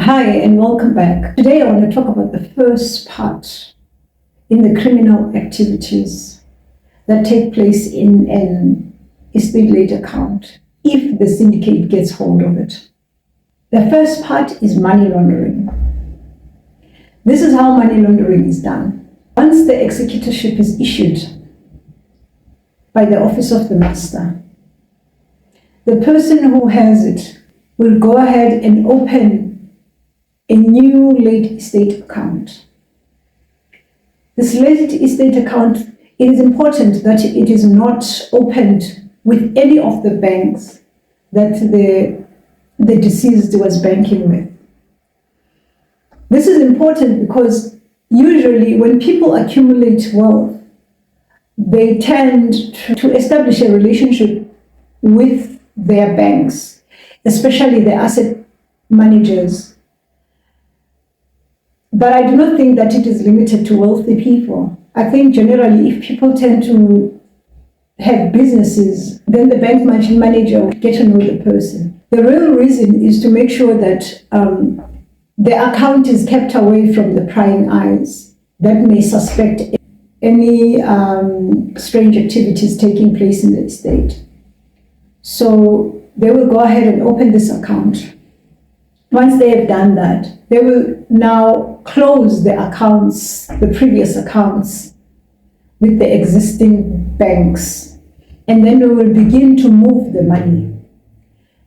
Hi and welcome back. Today I want to talk about the first part in the criminal activities that take place in an estate late account if the syndicate gets hold of it. The first part is money laundering. This is how money laundering is done. Once the executorship is issued by the office of the master, the person who has it will go ahead and open a new late estate account. This late estate account, it is important that it is not opened with any of the banks that the deceased was banking with. This is important because usually when people accumulate wealth, they tend to establish a relationship with their banks, especially the asset managers. But I do not think that it is limited to wealthy people. I think generally if people tend to have businesses, then the bank manager will get to know the person. The real reason is to make sure that the account is kept away from the prying eyes that may suspect any strange activities taking place in the estate. So they will go ahead and open this account. Once they have done that, they will now close the accounts, the previous accounts, with the existing banks, and then they will begin to move the money.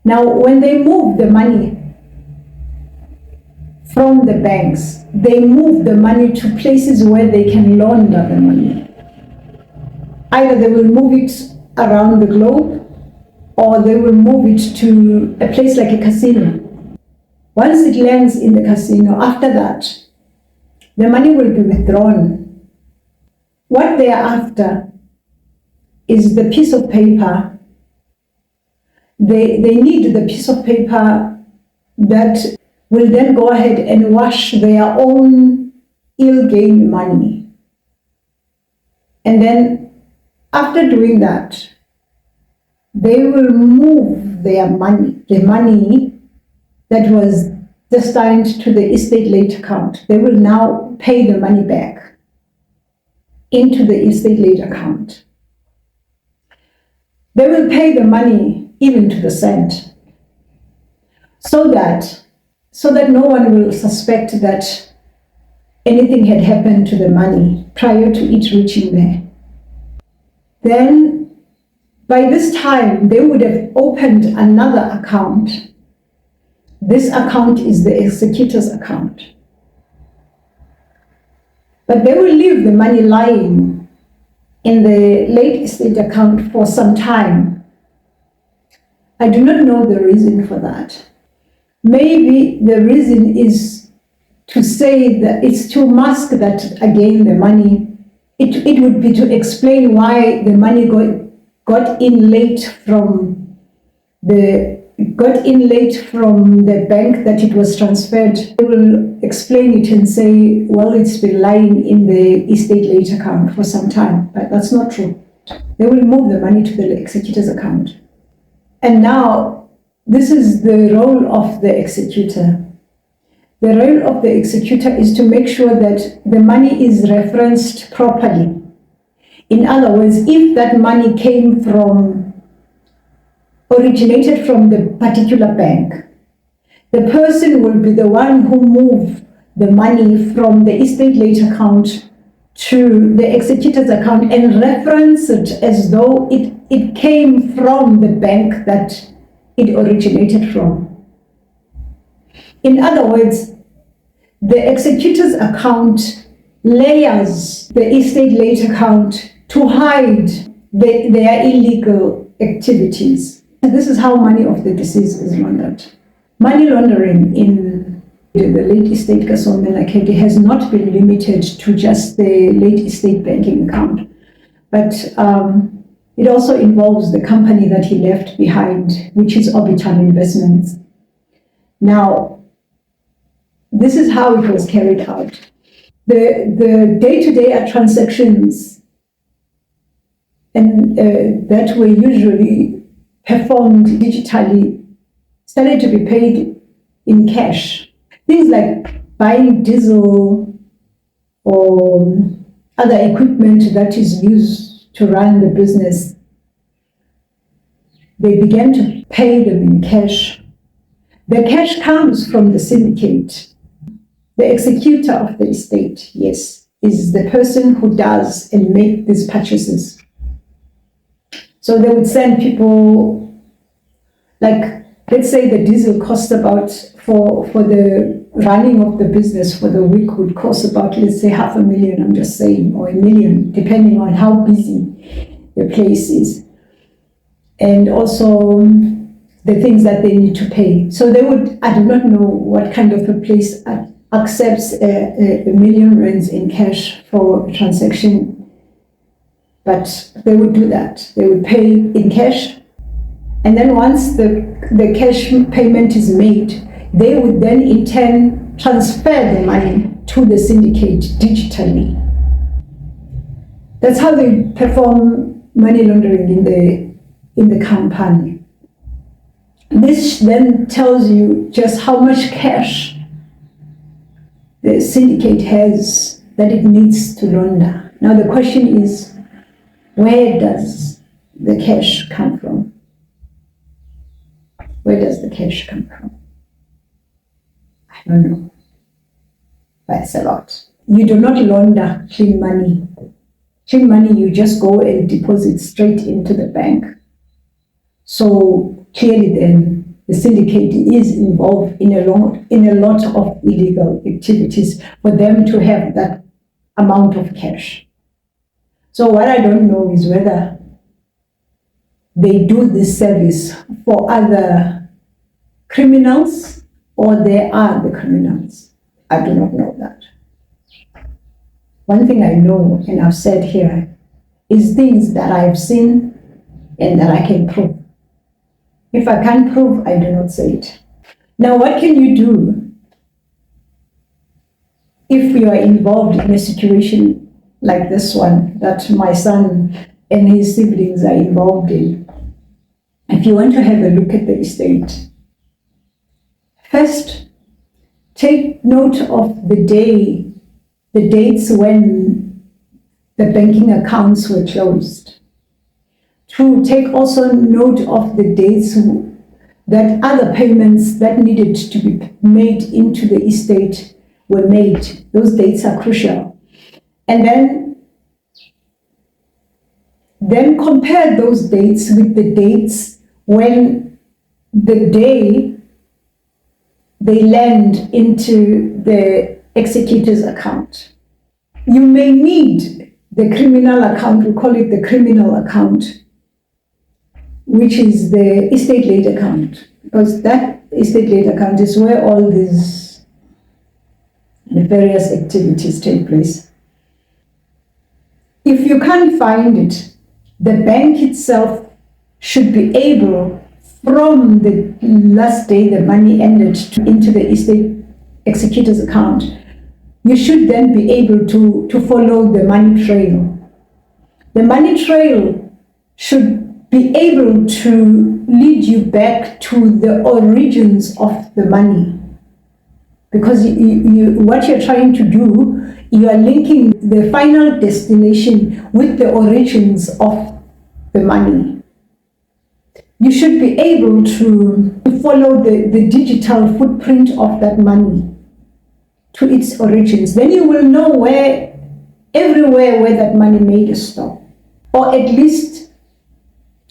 Now, when they move the money from the banks, they move the money to places where they can launder the money. Either they will move it around the globe, or they will move it to a place like a casino. Once it lands in the casino, after that, the money will be withdrawn. What they are after is the piece of paper. They need the piece of paper that will then go ahead and wash their own ill-gained money. And then after doing that, they will move their money, the money that was destined to the estate late account. They will now pay the money back into the estate late account. They will pay the money even to the cent so that no one will suspect that anything had happened to the money prior to it reaching there. Then by this time, they would have opened another account. This account is the executor's account. But they will leave the money lying in the late estate account for some time. I do not know the reason for that. Maybe the reason is to say that it's to mask that, again, the money, it would be to explain why the money got in late from the bank that it was transferred. They will explain it and say, well, it's been lying in the estate late account for some time, but that's not true. They will move the money to the executor's account. And now, this is the role of the executor. The role of the executor is to make sure that the money is referenced properly. In other words, if that money originated from the particular bank, the person will be the one who moved the money from the estate late account to the executor's account and reference it as though it came from the bank that it originated from. In other words, the executor's account layers the estate late account to hide their illegal activities. This is how money of the deceased is laundered. Money laundering in the late estate Kasomela has not been limited to just the late estate banking account, but it also involves the company that he left behind, which is Orbital Investments. Now, this is how it was carried out. The day-to-day transactions and that were usually performed digitally started to be paid in cash. Things like buying diesel or other equipment that is used to run the business. They began to pay them in cash. The cash comes from the syndicate. The executor of the estate, yes, is the person who does and make these purchases. So they would send people, like, let's say the diesel cost about, for the running of the business for the week would cost about, let's say, 500,000, I'm just saying, or 1 million, depending on how busy the place is. And also the things that they need to pay. So they would, I do not know what kind of a place accepts a 1 million rands in cash for a transaction, but they would do that. They would pay in cash, and then once the cash payment is made, they would then in turn transfer the money to the syndicate digitally. That's how they perform money laundering in the company. This then tells you just how much cash the syndicate has that it needs to launder. Now the question is, where does the cash come from? Where does the cash come from? I don't know. But it's a lot. You do not launder clean money. Clean money, you just go and deposit straight into the bank. So clearly then, the syndicate is involved in a lot of illegal activities for them to have that amount of cash. So what I don't know is whether they do this service for other criminals or they are the criminals. I do not know that. One thing I know, and I've said here, is things that I've seen and that I can prove. If I can't prove, I do not say it. Now, what can you do if you are involved in a situation like this one that my son and his siblings are involved in? If you want to have a look at the estate, first, take note of the dates when the banking accounts were closed. To take also note of the dates that other payments that needed to be made into the estate were made. Those dates are crucial. And then compare those dates with the dates when the day they land into the executor's account. You may need the criminal account, we call it the criminal account, which is the estate late account, because that estate late account is where all these nefarious activities take place. If you can't find it, the bank itself should be able, from the last day the money ended into the estate executor's account, you should then be able to follow the money trail. The money trail should be able to lead you back to the origins of the money. Because what you're trying to do, you are linking the final destination with the origins of the money. You should be able to follow the digital footprint of that money to its origins. Then you will know everywhere where that money made a stop. Or at least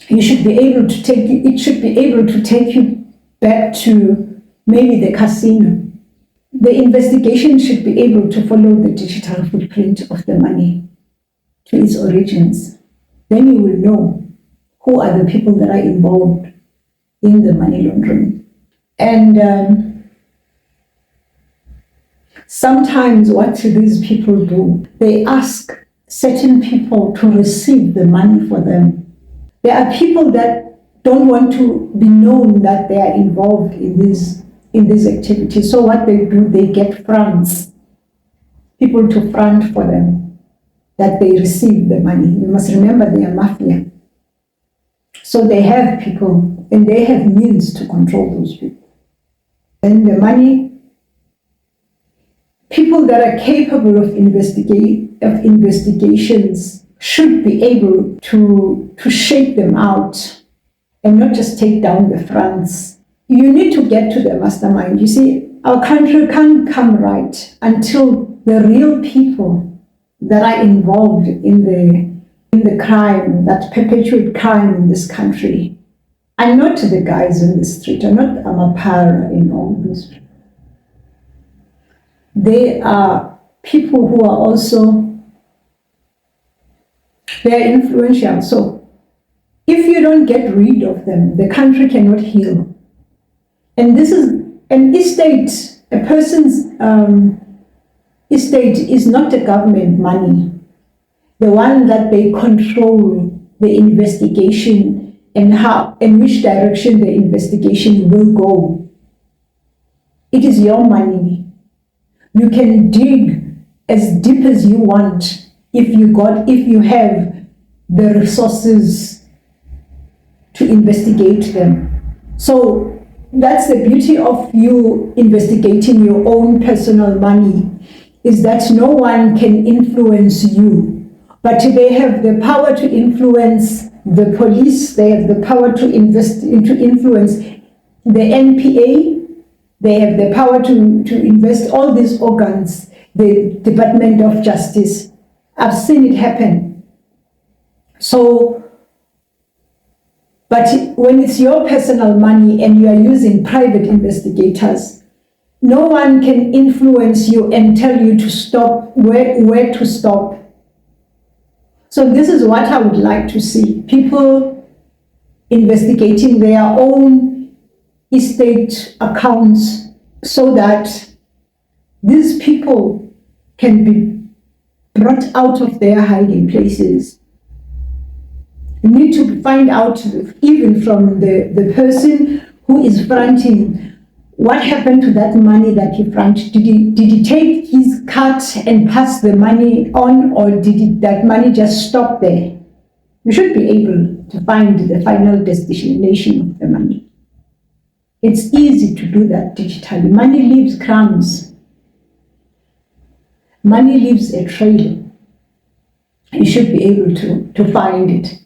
you should be able to it should be able to take you back to maybe the casino. The investigation should be able to follow the digital footprint of the money to its origins. Then you will know who are the people that are involved in the money laundering. And sometimes what these people do, they ask certain people to receive the money for them. There are people that don't want to be known that they are involved in these activities. So what they do, they get fronts, people to front for them, that they receive the money. You must remember they are mafia. So they have people and they have means to control those people. And the money people that are capable of investigations should be able to shape them out and not just take down the fronts. You need to get to the mastermind. You see, our country can't come right until the real people that are involved in the crime, that perpetuate crime in this country, are not the guys in the street, are not Amapara in all this. They are people who are also, they are influential. So if you don't get rid of them, the country cannot heal. And this is an estate, a person's estate is not the government money, the one that they control the investigation and how, in which direction the investigation will go. It is your money. You can dig as deep as you want if you have the resources to investigate them. So that's the beauty of you investigating your own personal money, is that no one can influence you. But they have the power to influence the police, they have the power to influence the NPA, they have the power to invest all these organs, the Department of Justice. I've seen it happen. So, but when it's your personal money and you are using private investigators, no one can influence you and tell you to stop, where to stop. So this is what I would like to see. People investigating their own estate accounts so that these people can be brought out of their hiding places. You need to find out, even from the person who is fronting, what happened to that money that he fronted. Did he take his cut and pass the money on, or that money just stop there? You should be able to find the final destination of the money. It's easy to do that digitally. Money leaves crumbs. Money leaves a trail. You should be able to find it.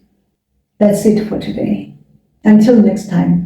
That's it for today. Until next time.